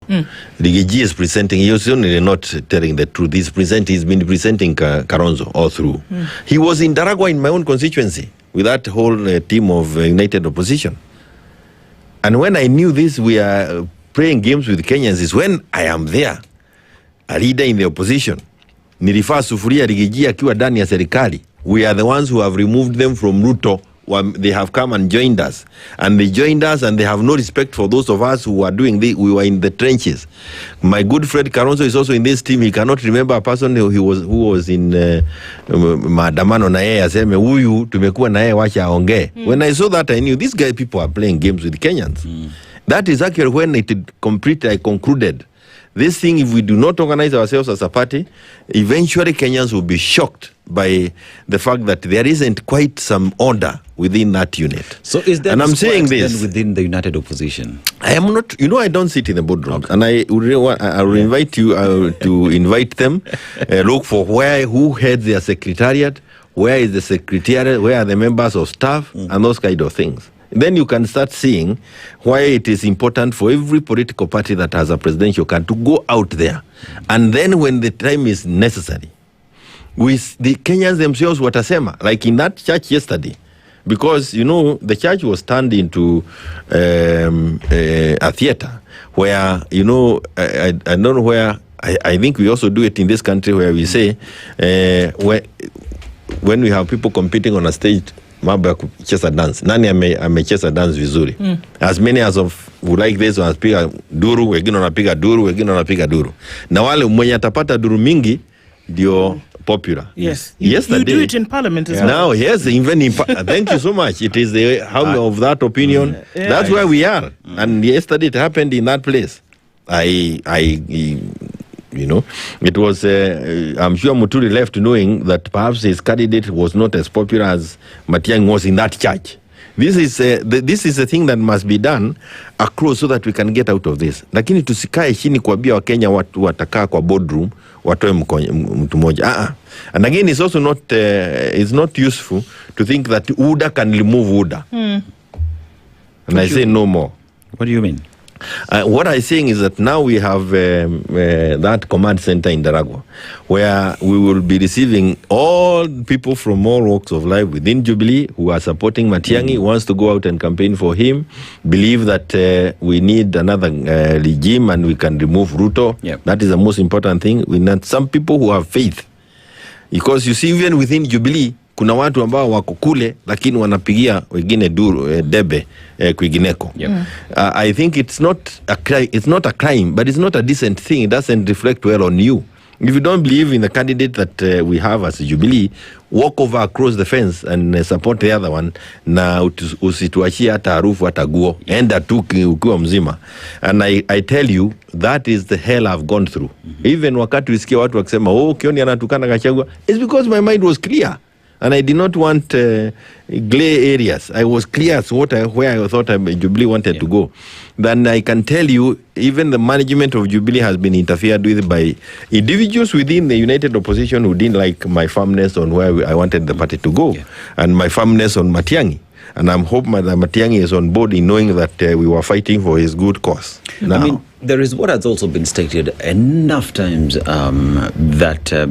Rigiji is presenting, he was only not telling the truth. He's been presenting Kalonzo all through. He was in Daragwa in my own constituency with that whole team of United Opposition. And when I knew this, we are playing games with Kenyans, is when I am there, a leader in the opposition. Nilifaa sufuria Rigiji akiwa ndani ya serikali. We are the ones who have removed them from Ruto. They have come and joined us. And they joined us and they have no respect for those of us who are doing this. We were in the trenches. My good friend Kalonzo is also in this team. He cannot remember a person who was in maandamano na yeye aseme huyu tumekuwa na yeye wacha aongee. When I saw that, I knew these guys people are playing games with Kenyans. That is actually when I concluded this thing, if we do not organize ourselves as a party, eventually Kenyans will be shocked by the fact that there isn't quite some order within that unit. So is there, and I'm saying this within the United Opposition? I am not, I don't sit in the boardroom. Okay. And I will invite you to invite them, look for who heads their secretariat, where is the secretariat, where are the members of staff, and those kind of things. Then you can start seeing why it is important for every political party that has a presidential candidate to go out there. And then when the time is necessary, with the Kenyans themselves watasema, like in that church yesterday, because, the church was turned into a theater where, I don't know where, I think we also do it in this country where we say, when we have people competing on a stage, mambo ya kucheza dance, nani amecheza dance vizuri? As many as of who like this wanapiga duru, wengine wanapiga duru, wengine wanapiga duru, na wale mwenye atapata duru mingi ndio popular. Yes. Yesterday, you do it in parliament as well. Now, yes, even in thank you so much. It is the how of that opinion. That's where we are. And yesterday it happened in that place. It was, I'm sure Muturi left knowing that perhaps his candidate was not as popular as Matiang'i was in that church. This is a thing that must be done across so that we can get out of this. Lakini tusikae chini kuambia Wakenya watu watakaa kwa boardroom watoe mtu moja. And again, it's also not it's not useful to think that UDA can remove UDA. And I say no more. What do you mean? What I'm saying is that now we have that command center in Daragwa, where we will be receiving all people from all walks of life within Jubilee who are supporting Matiang'i, wants to go out and campaign for him, believe that we need another regime and we can remove Ruto. Yep. That is the most important thing. We need some people who have faith. Because you see, even within Jubilee, kuna watu ambao wako kule lakini wanapigia wengine duru debe kwingineko. I think it's not a crime, but it's not a decent thing. It doesn't reflect well on you. If you don't believe in the candidate that we have as Jubilee, walk over across the fence and support the other one, na usituachie hata harufu hata guo. Enda tu ukiwa mzima. And I tell you, that is the hell I've gone through. Even wakati usikia watu wakisema, Kioni anatukana Gachagua, it's because my mind was clear. And I did not want gray areas. I was clear as where I thought Jubilee wanted to go. Then I can tell you, even the management of Jubilee has been interfered with by individuals within the United Opposition who didn't like my firmness on where I wanted the party to go, and my firmness on Matiang'i. And I'm hoping that Matiang'i is on board in knowing that we were fighting for his good cause. Now, I mean, there is what has also been stated enough times that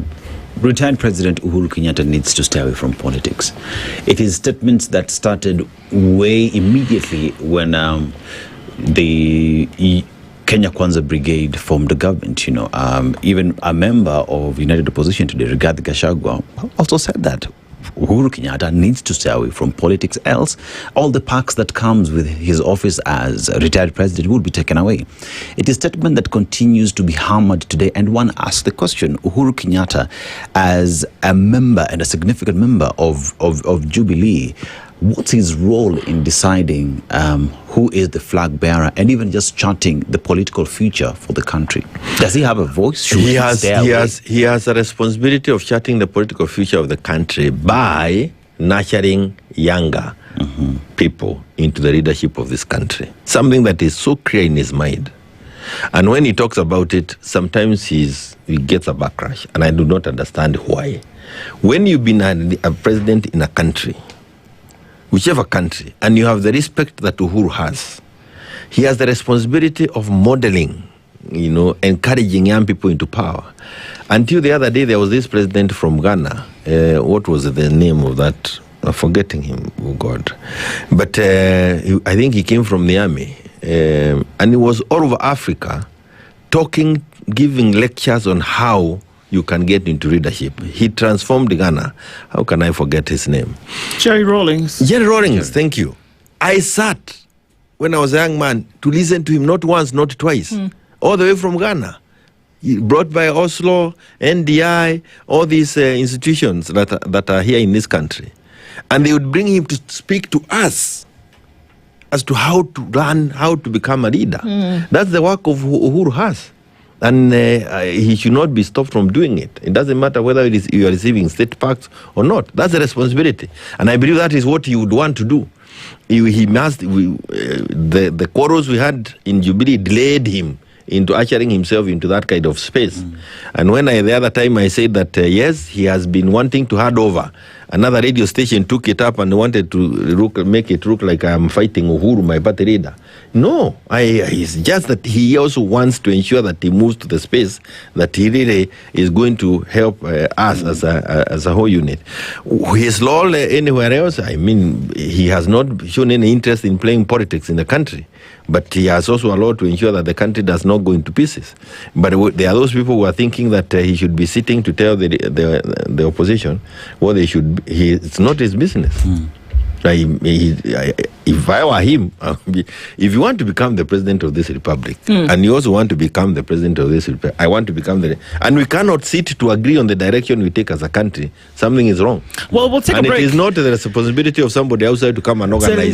retired President Uhuru Kenyatta needs to stay away from politics. It is statements that started way immediately when the Kenya Kwanza Brigade formed the government. Even a member of United Opposition today, Rigathi Gachagua, also said that Uhuru Kenyatta needs to stay away from politics, else all the perks that comes with his office as a retired president will be taken away. It is a statement that continues to be hammered today, and one asks the question, Uhuru Kenyatta, as a member and a significant member of Jubilee, what's his role in deciding who is the flag bearer and even just charting the political future for the country? Does he have a voice? He has a responsibility of charting the political future of the country by nurturing younger people into the leadership of this country. Something that is so clear in his mind. And when he talks about it, sometimes he gets a backlash, and I do not understand why. When you've been a president in a country, whichever country, and you have the respect that Uhuru has, he has the responsibility of modeling encouraging young people into power. Until the other day, there was this president from Ghana. What was the name of that? I'm forgetting him, oh God. But I think he came from the army. And he was all over Africa talking, giving lectures on how you can get into leadership. He transformed Ghana. How can I forget his name? Jerry Rawlings. Jerry Rawlings, thank you. I sat, when I was a young man, to listen to him not once, not twice, all the way from Ghana. Brought by Oslo, NDI, all these institutions that are here in this country. And they would bring him to speak to us as to how to learn, how to become a leader. That's the work of Uhuru has. And he should not be stopped from doing it. It doesn't matter whether you are receiving state parks or not. That's the responsibility. And I believe that is what he would want to do. The quarrels we had in Jubilee delayed him into ushering himself into that kind of space. And when the other time I said that, yes, he has been wanting to hand over, another radio station took it up and wanted to make it look like I'm fighting Uhuru, my party leader. No, it's just that he also wants to ensure that he moves to the space that he really is going to help us as a whole unit. His role anywhere else, I mean, he has not shown any interest in playing politics in the country. But he has also allowed to ensure that the country does not go into pieces. But there are those people who are thinking that he should be sitting to tell the opposition what they should. It's not his business. If I were him, if you want to become the president of this republic, and you also want to become the president of this republic, I want to become and we cannot sit to agree on the direction we take as a country. Something is wrong. Well, we'll take a break. And it is not the responsibility of somebody outside to come and organize.